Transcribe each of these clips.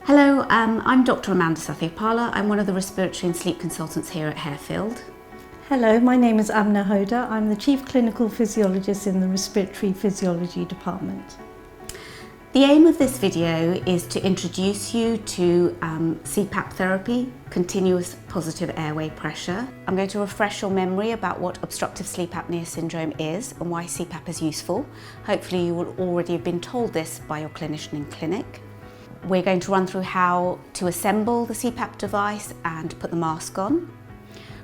Hello, I'm Dr. Amanda Sathyapala. I'm one of the respiratory and sleep consultants here at Harefield. Hello, my name is Amna Hoda. I'm the Chief Clinical Physiologist in the Respiratory Physiology Department. The aim of this video is to introduce you to CPAP therapy, continuous positive airway pressure. I'm going to refresh your memory about what obstructive sleep apnea syndrome is and why CPAP is useful. Hopefully you will already have been told this by your clinician in clinic. We're going to run through how to assemble the CPAP device and put the mask on.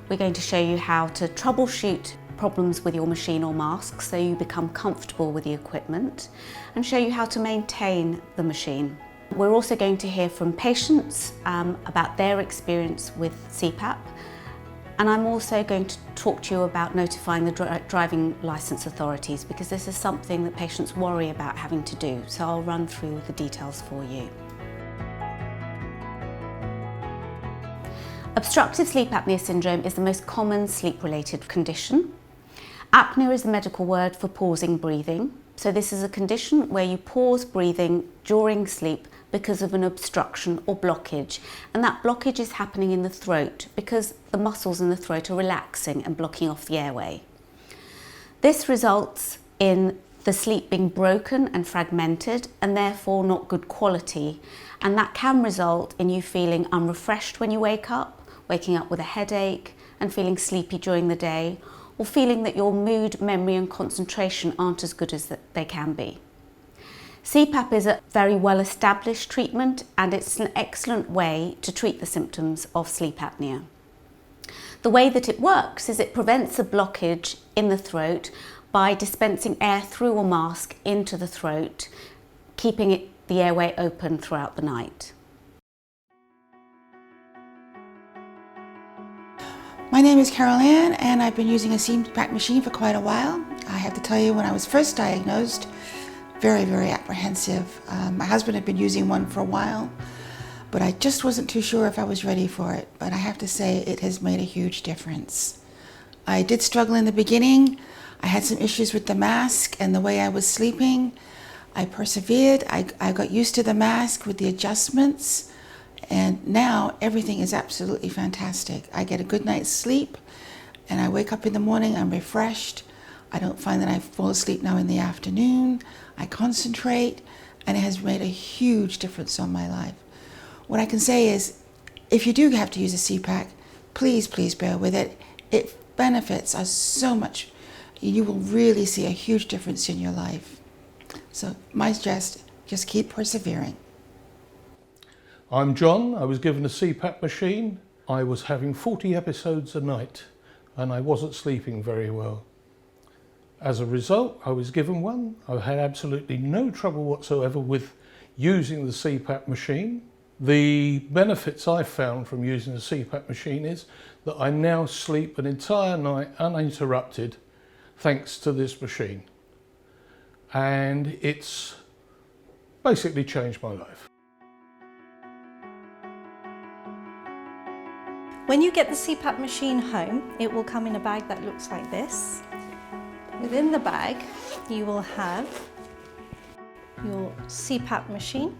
We're going to show you how to troubleshoot problems with your machine or mask so you become comfortable with the equipment, and show you how to maintain the machine. We're also going to hear from patients about their experience with CPAP, and I'm also going to talk to you about notifying the driving licence authorities, because this is something that patients worry about having to do, so I'll run through the details for you. Obstructive sleep apnea syndrome is the most common sleep-related condition. Apnea is the medical word for pausing breathing. So this is a condition where you pause breathing during sleep because of an obstruction or blockage. And that blockage is happening in the throat because the muscles in the throat are relaxing and blocking off the airway. This results in the sleep being broken and fragmented and therefore not good quality. And that can result in you feeling unrefreshed when you wake up, waking up with a headache and feeling sleepy during the day, or feeling that your mood, memory and concentration aren't as good as they can be. CPAP is a very well-established treatment, and it's an excellent way to treat the symptoms of sleep apnea. The way that it works is it prevents a blockage in the throat by dispensing air through a mask into the throat, keeping the airway open throughout the night. My name is Carolyn, and I've been using a CPAP machine for quite a while. I have to tell you, when I was first diagnosed, very, very apprehensive. My husband had been using one for a while, but I just wasn't too sure if I was ready for it. But I have to say, it has made a huge difference. I did struggle in the beginning. I had some issues with the mask and the way I was sleeping. I persevered. I got used to the mask with the adjustments. And now everything is absolutely fantastic. I get a good night's sleep and I wake up in the morning, I'm refreshed. I don't find that I fall asleep now in the afternoon. I concentrate, and it has made a huge difference on my life. What I can say is, if you do have to use a CPAP, please bear with it. Its benefits are so much. You will really see a huge difference in your life. So my suggestion, just keep persevering. I'm John. I was given a CPAP machine. I was having 40 episodes a night and I wasn't sleeping very well. As a result, I was given one. I had absolutely no trouble whatsoever with using the CPAP machine. The benefits I found from using the CPAP machine is that I now sleep an entire night uninterrupted thanks to this machine. And it's basically changed my life. When you get the CPAP machine home, it will come in a bag that looks like this. Within the bag, you will have your CPAP machine.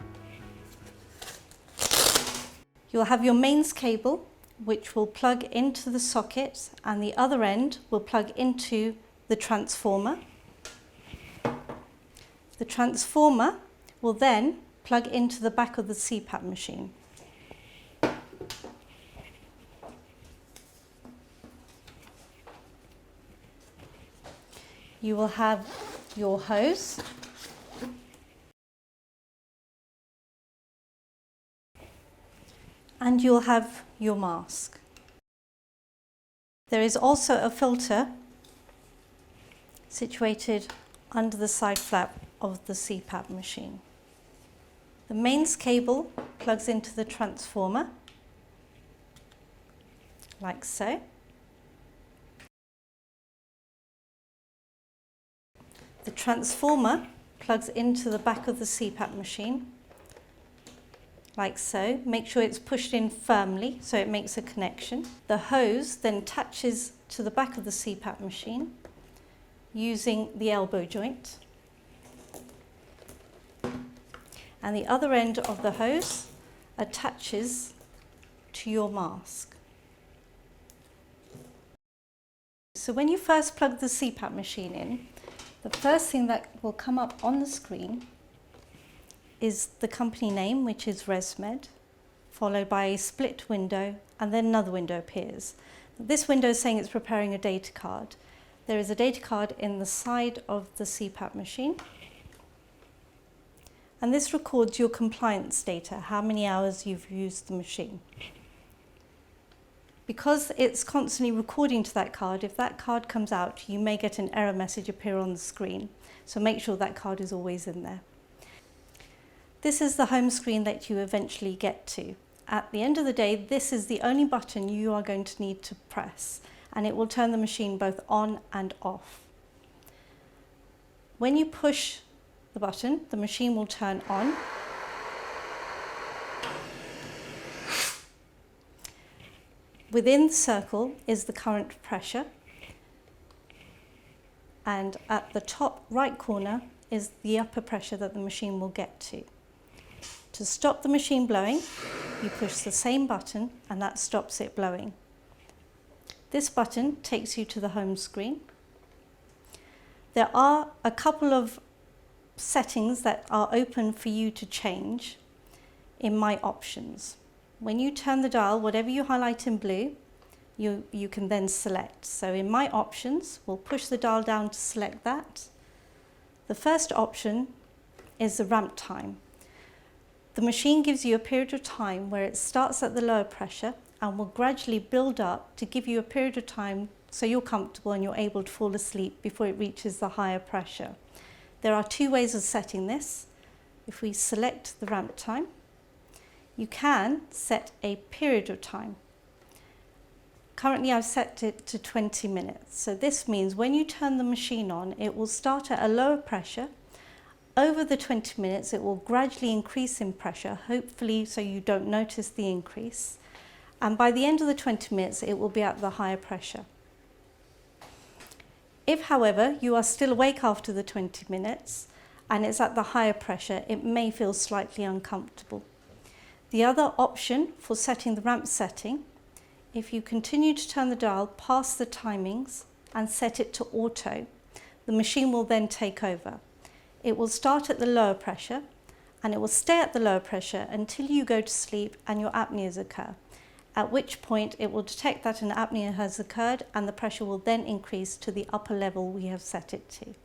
You'll have your mains cable, which will plug into the socket, and the other end will plug into the transformer. The transformer will then plug into the back of the CPAP machine. You will have your hose, and you'll have your mask. There is also a filter situated under the side flap of the CPAP machine. The mains cable plugs into the transformer, like so. The transformer plugs into the back of the CPAP machine, like so. Make sure it's pushed in firmly so it makes a connection. The hose then attaches to the back of the CPAP machine using the elbow joint. And the other end of the hose attaches to your mask. So when you first plug the CPAP machine in, the first thing that will come up on the screen is the company name, which is ResMed, followed by a split window, and then another window appears. This window is saying it's preparing a data card. There is a data card in the side of the CPAP machine, and this records your compliance data, how many hours you've used the machine. Because it's constantly recording to that card, if that card comes out, you may get an error message appear on the screen. So make sure that card is always in there. This is the home screen that you eventually get to. At the end of the day, this is the only button you are going to need to press, and it will turn the machine both on and off. When you push the button, the machine will turn on. Within the circle is the current pressure, and at the top right corner is the upper pressure that the machine will get to. To stop the machine blowing, you push the same button and that stops it blowing. This button takes you to the home screen. There are a couple of settings that are open for you to change in My Options. When you turn the dial, whatever you highlight in blue, you can then select. So in My Options, we'll push the dial down to select that. The first option is the ramp time. The machine gives you a period of time where it starts at the lower pressure and will gradually build up to give you a period of time so you're comfortable and you're able to fall asleep before it reaches the higher pressure. There are two ways of setting this. If we select the ramp time, you can set a period of time. Currently I've set it to 20 minutes. So this means when you turn the machine on, it will start at a lower pressure. Over the 20 minutes, it will gradually increase in pressure, hopefully so you don't notice the increase. And by the end of the 20 minutes, it will be at the higher pressure. If, however, you are still awake after the 20 minutes and it's at the higher pressure, it may feel slightly uncomfortable. The other option for setting the ramp setting, if you continue to turn the dial past the timings and set it to auto, the machine will then take over. It will start at the lower pressure and it will stay at the lower pressure until you go to sleep and your apneas occur, at which point it will detect that an apnea has occurred and the pressure will then increase to the upper level we have set it to.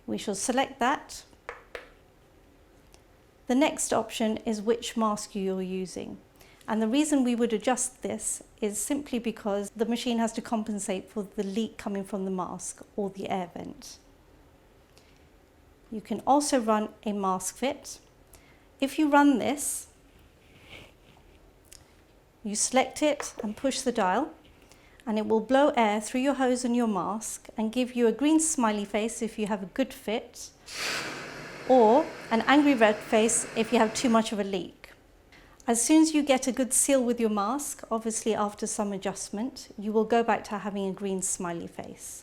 We shall select that. The next option is which mask you're using. And the reason we would adjust this is simply because the machine has to compensate for the leak coming from the mask or the air vent. You can also run a mask fit. If you run this, you select it and push the dial, and it will blow air through your hose and your mask and give you a green smiley face if you have a good fit, or an angry red face if you have too much of a leak. As soon as you get a good seal with your mask, obviously after some adjustment, you will go back to having a green smiley face.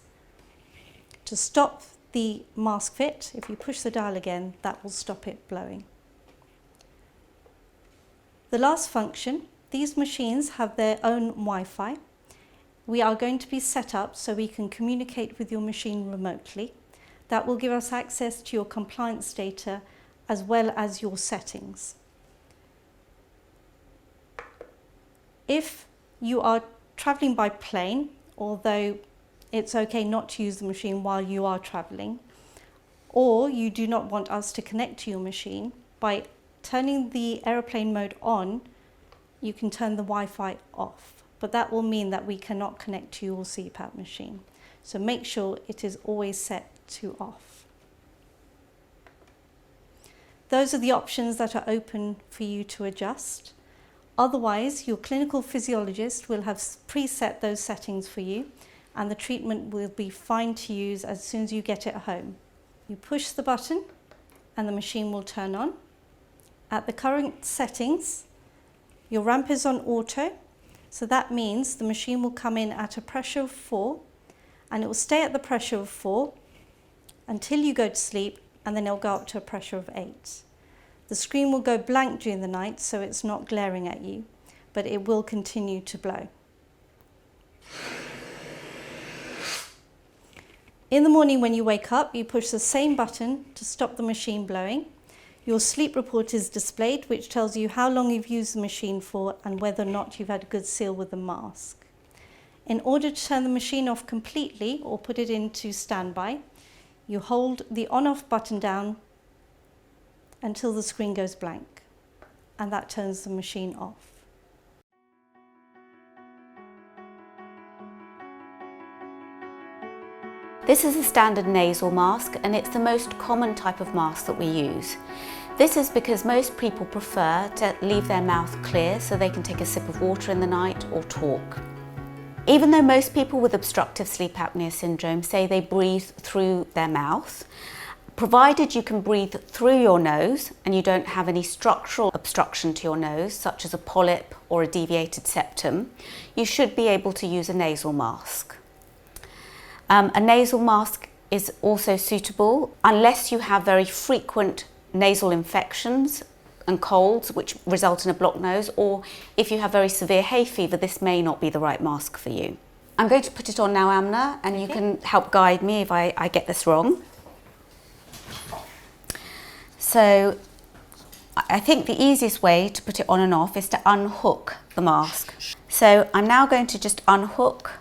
To stop the mask fit, if you push the dial again, that will stop it blowing. The last function, these machines have their own Wi-Fi. We are going to be set up so we can communicate with your machine remotely. That will give us access to your compliance data as well as your settings. If you are traveling by plane, although it's okay not to use the machine while you are traveling, or you do not want us to connect to your machine, by turning the aeroplane mode on, you can turn the Wi-Fi off, but that will mean that we cannot connect to your CPAP machine. So make sure it is always set to off. Those are the options that are open for you to adjust. Otherwise, your clinical physiologist will have preset those settings for you, and the treatment will be fine to use as soon as you get it home. You push the button and the machine will turn on. At the current settings, your ramp is on auto, so that means the machine will come in at a pressure of 4 and it will stay at the pressure of 4 until you go to sleep, and then it'll go up to a pressure of 8. The screen will go blank during the night, so it's not glaring at you, but it will continue to blow. In the morning when you wake up, you push the same button to stop the machine blowing. Your sleep report is displayed, which tells you how long you've used the machine for and whether or not you've had a good seal with the mask. In order to turn the machine off completely or put it into standby, you hold the on-off button down until the screen goes blank, and that turns the machine off. This is a standard nasal mask, and it's the most common type of mask that we use. This is because most people prefer to leave their mouth clear so they can take a sip of water in the night or talk. Even though most people with obstructive sleep apnea syndrome say they breathe through their mouth, provided you can breathe through your nose and you don't have any structural obstruction to your nose, such as a polyp or a deviated septum, you should be able to use a nasal mask. A nasal mask is also suitable unless you have very frequent nasal infections and colds which result in a blocked nose, or if you have very severe hay fever, this may not be the right mask for you. I'm going to put it on now, Amna, and you can help guide me if I get this wrong. So I think the easiest way to put it on and off is to unhook the mask. So I'm now going to just unhook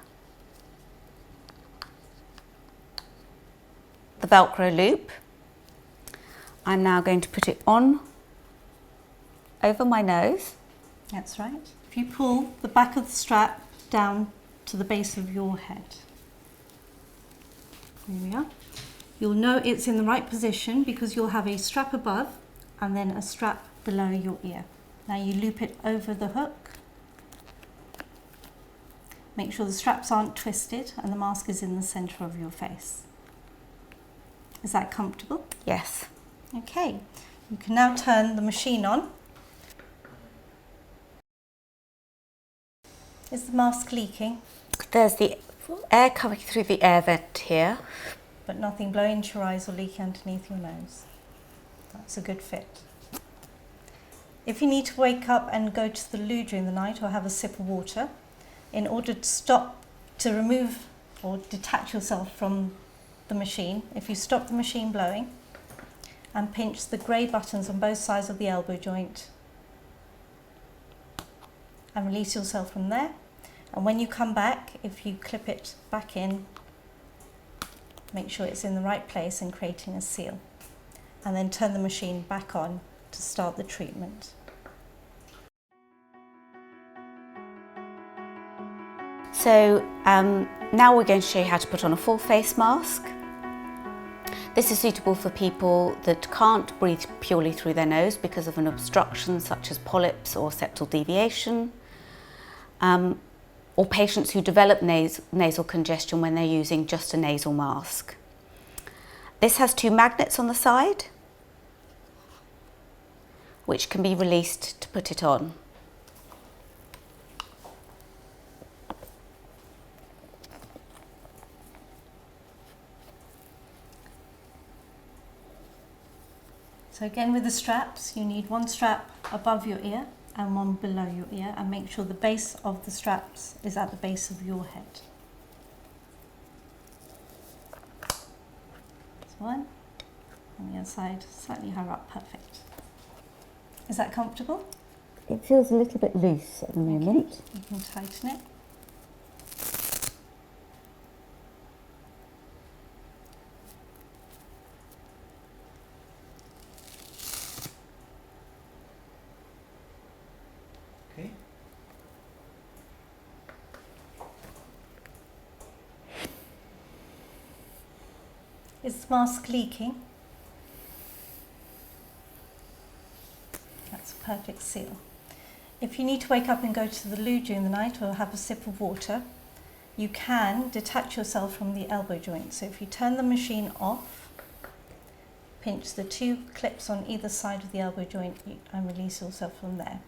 the Velcro loop. I'm now going to put it on over my nose. That's right. If you pull the back of the strap down to the base of your head. There we are. You'll know it's in the right position because you'll have a strap above and then a strap below your ear. Now you loop it over the hook. Make sure the straps aren't twisted and the mask is in the center of your face. Is that comfortable? Yes. Okay, you can now turn the machine on. Is the mask leaking? There's the air coming through the air vent here. But nothing blowing into your eyes or leaking underneath your nose. That's a good fit. If you need to wake up and go to the loo during the night or have a sip of water, in order to remove or detach yourself from the machine, if you stop the machine blowing and pinch the grey buttons on both sides of the elbow joint and release yourself from there, and when you come back, if you clip it back in, make sure it's in the right place and creating a seal, and then turn the machine back on to start the treatment. So now we're going to show you how to put on a full face mask. This is suitable for people that can't breathe purely through their nose because of an obstruction such as polyps or septal deviation, or patients who develop nasal congestion when they're using just a nasal mask. This has two magnets on the side which can be released to put it on. So again, with the straps, you need one strap above your ear and one below your ear, and make sure the base of the straps is at the base of your head. That's one. On the other side, slightly higher up, perfect. Is that comfortable? It feels a little bit loose at the moment. Okay. You can tighten it. Okay. Is the mask leaking? That's a perfect seal. If you need to wake up and go to the loo during the night or have a sip of water, you can detach yourself from the elbow joint. So if you turn the machine off, pinch the two clips on either side of the elbow joint and release yourself from there.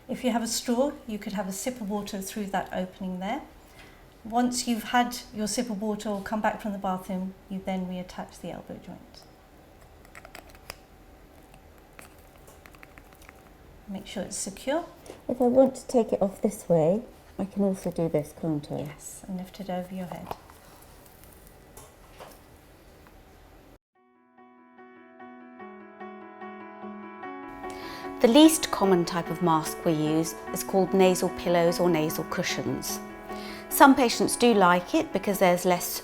If you have a straw, you could have a sip of water through that opening there. Once you've had your sip of water or come back from the bathroom, you then reattach the elbow joint. Make sure it's secure. If I want to take it off this way, I can also do this, can't I? Yes, and lift it over your head. The least common type of mask we use is called nasal pillows or nasal cushions. Some patients do like it because there's less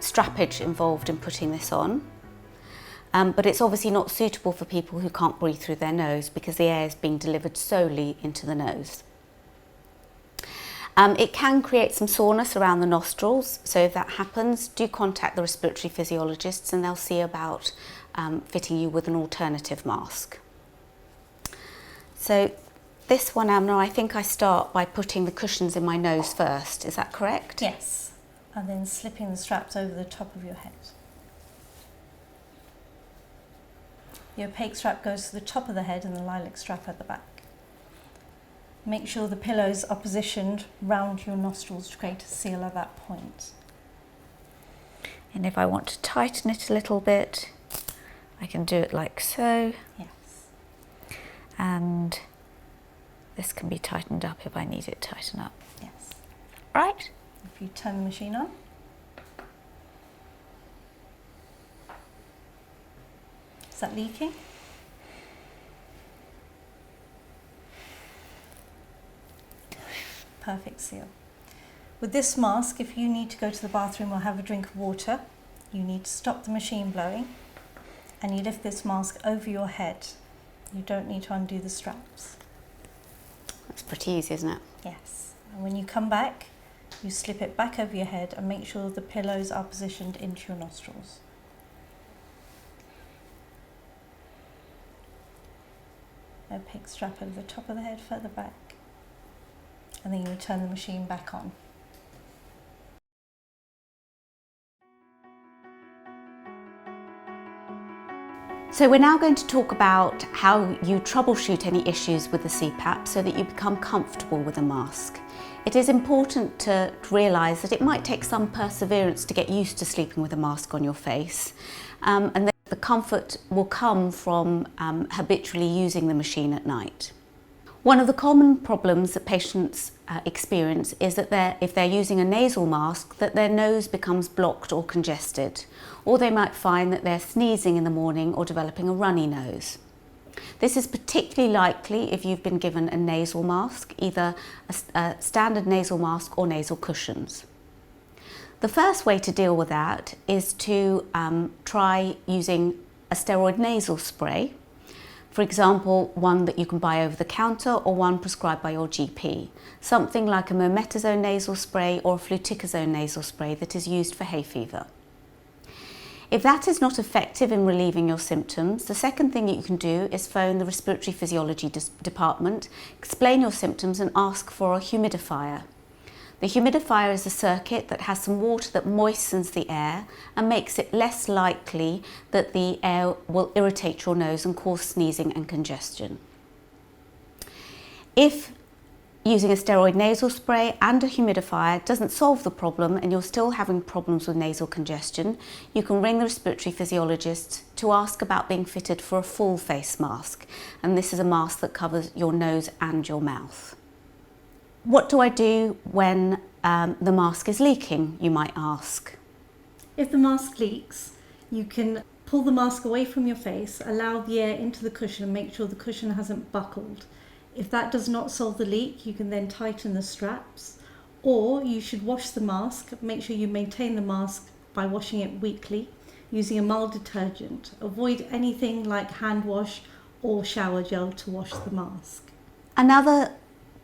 strappage involved in putting this on, but it's obviously not suitable for people who can't breathe through their nose because the air is being delivered solely into the nose. It can create some soreness around the nostrils, so if that happens, do contact the respiratory physiologists and they'll see about fitting you with an alternative mask. So this one, Amna, I think I start by putting the cushions in my nose first. Is that correct? Yes, and then slipping the straps over the top of your head. The opaque strap goes to the top of the head and the lilac strap at the back. Make sure the pillows are positioned round your nostrils to create a seal at that point. And if I want to tighten it a little bit, I can do it like so. Yes. And this can be tightened up if I need it tightened up. Yes. Right? If you turn the machine on. Is that leaking? Perfect seal. With this mask, if you need to go to the bathroom or have a drink of water, you need to stop the machine blowing and you lift this mask over your head. You don't need to undo the straps. That's pretty easy, isn't it? Yes. And when you come back, you slip it back over your head and make sure the pillows are positioned into your nostrils. Opaque strap over the top of the head, further back. And then you turn the machine back on. So we're now going to talk about how you troubleshoot any issues with the CPAP so that you become comfortable with the mask. It is important to realise that it might take some perseverance to get used to sleeping with a mask on your face, and that the comfort will come from habitually using the machine at night. One of the common problems that patients experience is that if they're using a nasal mask, that their nose becomes blocked or congested, or they might find that they're sneezing in the morning or developing a runny nose. This is particularly likely if you've been given a nasal mask, either a standard nasal mask or nasal cushions. The first way to deal with that is to try using a steroid nasal spray. For example, one that you can buy over the counter or one prescribed by your GP. Something like a mometazone nasal spray or a fluticasone nasal spray that is used for hay fever. If that is not effective in relieving your symptoms, the second thing you can do is phone the respiratory physiology department, explain your symptoms and ask for a humidifier. The humidifier is a circuit that has some water that moistens the air and makes it less likely that the air will irritate your nose and cause sneezing and congestion. If using a steroid nasal spray and a humidifier doesn't solve the problem and you're still having problems with nasal congestion, you can ring the respiratory physiologist to ask about being fitted for a full face mask. And this is a mask that covers your nose and your mouth. What do I do when the mask is leaking, you might ask? If the mask leaks, you can pull the mask away from your face, allow the air into the cushion and make sure the cushion hasn't buckled. If that does not solve the leak, you can then tighten the straps, or you should wash the mask. Make sure you maintain the mask by washing it weekly using a mild detergent. Avoid anything like hand wash or shower gel to wash the mask. Another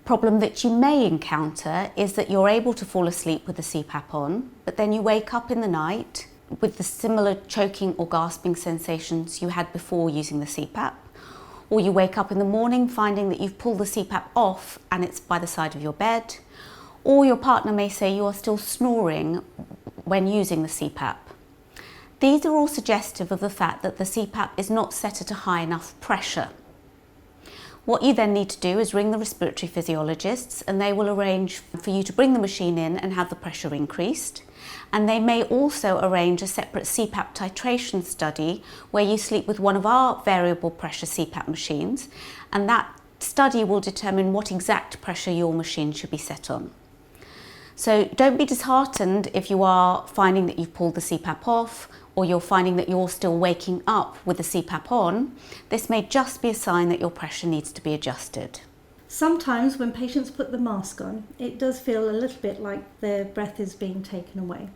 problem that you may encounter is that you're able to fall asleep with the CPAP on, but then you wake up in the night with the similar choking or gasping sensations you had before using the CPAP. Or you wake up in the morning finding that you've pulled the CPAP off and it's by the side of your bed. Or your partner may say you are still snoring when using the CPAP. These are all suggestive of the fact that the CPAP is not set at a high enough pressure. What you then need to do is ring the respiratory physiologists and they will arrange for you to bring the machine in and have the pressure increased. And they may also arrange a separate CPAP titration study where you sleep with one of our variable pressure CPAP machines, and that study will determine what exact pressure your machine should be set on. So don't be disheartened if you are finding that you've pulled the CPAP off, or you're finding that you're still waking up with the CPAP on. This may just be a sign that your pressure needs to be adjusted. Sometimes when patients put the mask on, it does feel a little bit like their breath is being taken away,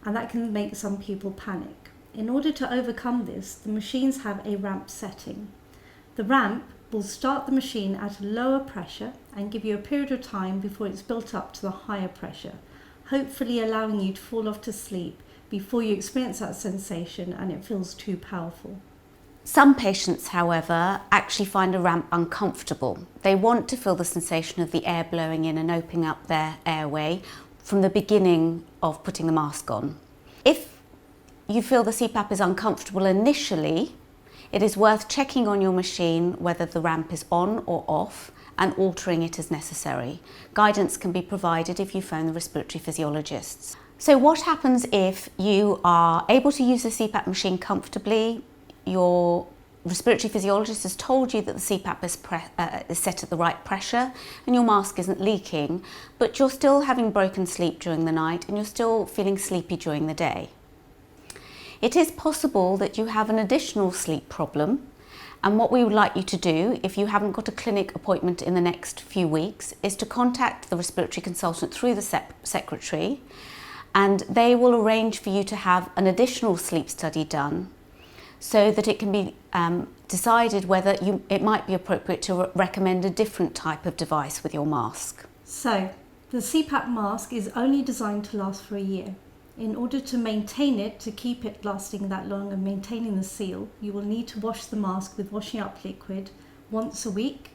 and that can make some people panic. In order to overcome this, the machines have a ramp setting. The ramp will start the machine at a lower pressure and give you a period of time before it's built up to the higher pressure, hopefully allowing you to fall off to sleep before you experience that sensation and it feels too powerful. Some patients, however, actually find a ramp uncomfortable. They want to feel the sensation of the air blowing in and opening up their airway from the beginning of putting the mask on. If you feel the CPAP is uncomfortable initially, it is worth checking on your machine whether the ramp is on or off and altering it as necessary. Guidance can be provided if you phone the respiratory physiologists. So what happens if you are able to use the CPAP machine comfortably? Your respiratory physiologist has told you that the CPAP is set at the right pressure and your mask isn't leaking, but you're still having broken sleep during the night and you're still feeling sleepy during the day. It is possible that you have an additional sleep problem, and what we would like you to do, if you haven't got a clinic appointment in the next few weeks, is to contact the respiratory consultant through the secretary, and they will arrange for you to have an additional sleep study done so that it can be decided whether it might be appropriate to recommend a different type of device with your mask. So, the CPAP mask is only designed to last for a year. In order to maintain it, to keep it lasting that long and maintaining the seal, you will need to wash the mask with washing up liquid once a week.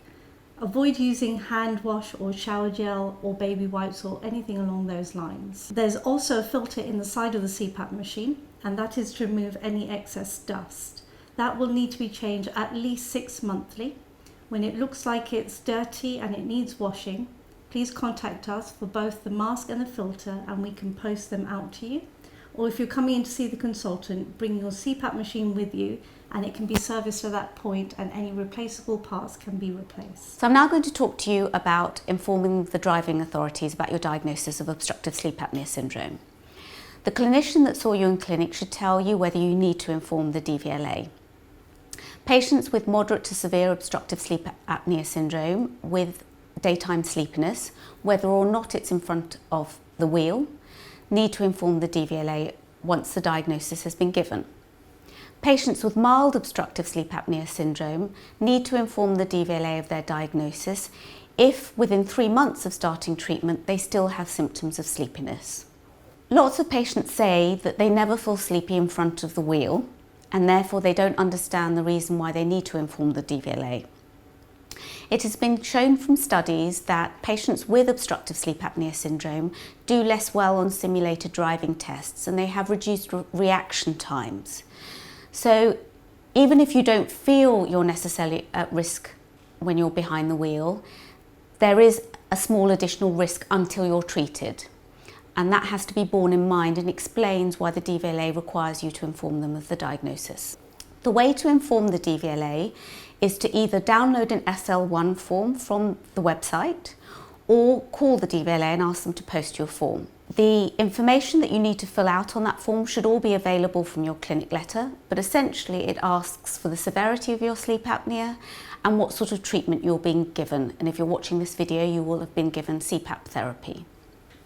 Avoid using hand wash or shower gel or baby wipes or anything along those lines. There's also a filter in the side of the CPAP machine, and that is to remove any excess dust. That will need to be changed at least 6 monthly. When it looks like it's dirty and it needs washing, please contact us for both the mask and the filter and we can post them out to you. Or if you're coming in to see the consultant, bring your CPAP machine with you and it can be serviced at that point and any replaceable parts can be replaced. So I'm now going to talk to you about informing the driving authorities about your diagnosis of obstructive sleep apnea syndrome. The clinician that saw you in clinic should tell you whether you need to inform the DVLA. Patients with moderate to severe obstructive sleep apnea syndrome with daytime sleepiness, whether or not it's in front of the wheel, need to inform the DVLA once the diagnosis has been given. Patients with mild obstructive sleep apnea syndrome need to inform the DVLA of their diagnosis if within 3 months of starting treatment they still have symptoms of sleepiness. Lots of patients say that they never feel sleepy in front of the wheel and therefore they don't understand the reason why they need to inform the DVLA. It has been shown from studies that patients with obstructive sleep apnea syndrome do less well on simulated driving tests and they have reduced reaction times. So even if you don't feel you're necessarily at risk when you're behind the wheel, there is a small additional risk until you're treated. And that has to be borne in mind and explains why the DVLA requires you to inform them of the diagnosis. The way to inform the DVLA is to either download an SL1 form from the website or call the DVLA and ask them to post your form. The information that you need to fill out on that form should all be available from your clinic letter, but essentially it asks for the severity of your sleep apnea and what sort of treatment you're being given. And if you're watching this video, you will have been given CPAP therapy.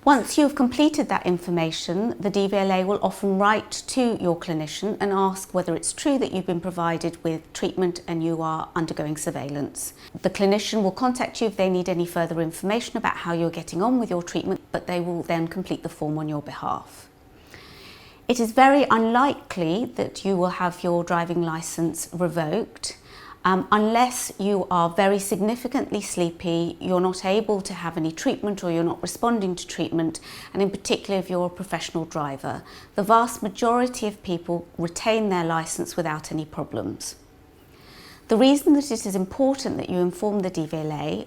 Once you've completed that information, the DVLA will often write to your clinician and ask whether it's true that you've been provided with treatment and you are undergoing surveillance. The clinician will contact you if they need any further information about how you're getting on with your treatment, but they will then complete the form on your behalf. It is very unlikely that you will have your driving licence revoked unless you are very significantly sleepy, you're not able to have any treatment or you're not responding to treatment, and in particular if you're a professional driver. The vast majority of people retain their licence without any problems. The reason that it is important that you inform the DVLA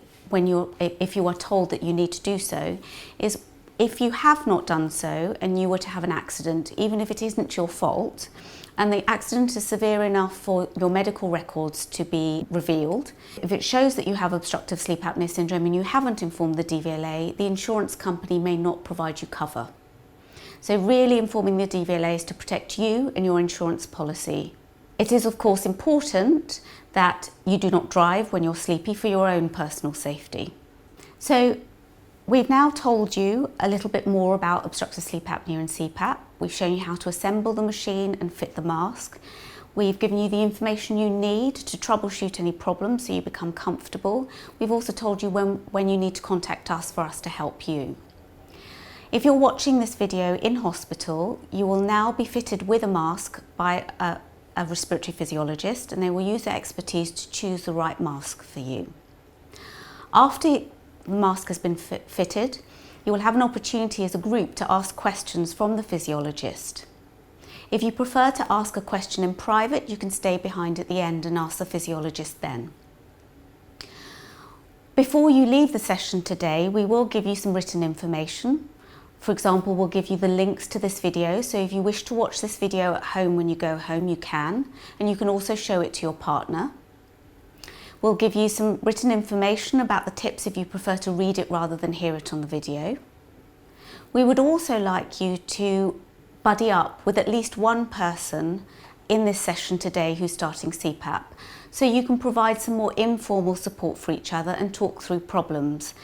if you are told that you need to do so is if you have not done so and you were to have an accident, even if it isn't your fault, and the accident is severe enough for your medical records to be revealed, if it shows that you have obstructive sleep apnea syndrome and you haven't informed the DVLA, the insurance company may not provide you cover. So really informing the DVLA is to protect you and your insurance policy. It is of course important that you do not drive when you're sleepy for your own personal safety. So we've now told you a little bit more about obstructive sleep apnea and CPAP. We've shown you how to assemble the machine and fit the mask. We've given you the information you need to troubleshoot any problems so you become comfortable. We've also told you when you need to contact us for us to help you. If you're watching this video in hospital, you will now be fitted with a mask by a respiratory physiologist, and they will use their expertise to choose the right mask for you. After the mask has been fitted, you will have an opportunity as a group to ask questions from the physiologist. If you prefer to ask a question in private, you can stay behind at the end and ask the physiologist then. Before you leave the session today, we will give you some written information. For example, we'll give you the links to this video, so if you wish to watch this video at home when you go home, you can, and you can also show it to your partner. We'll give you some written information about the tips if you prefer to read it rather than hear it on the video. We would also like you to buddy up with at least one person in this session today who's starting CPAP, so you can provide some more informal support for each other and talk through problems.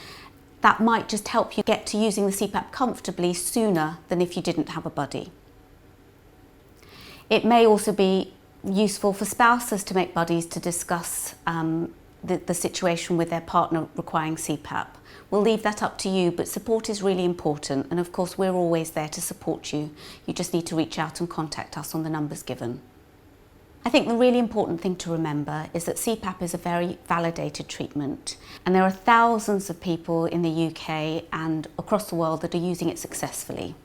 That might just help you get to using the CPAP comfortably sooner than if you didn't have a buddy. It may also be useful for spouses to make buddies to discuss the situation with their partner requiring CPAP. We'll leave that up to you, but support is really important, and of course we're always there to support you. You just need to reach out and contact us on the numbers given. I think the really important thing to remember is that CPAP is a very validated treatment, and there are thousands of people in the UK and across the world that are using it successfully.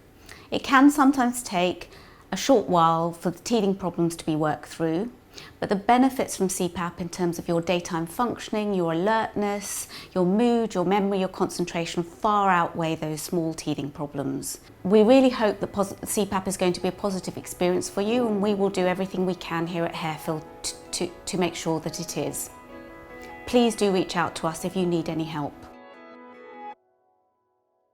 It can sometimes take a short while for the teething problems to be worked through, but the benefits from CPAP in terms of your daytime functioning, your alertness, your mood, your memory, your concentration far outweigh those small teething problems. We really hope that CPAP is going to be a positive experience for you, and we will do everything we can here at Harefield to make sure that it is. Please do reach out to us if you need any help.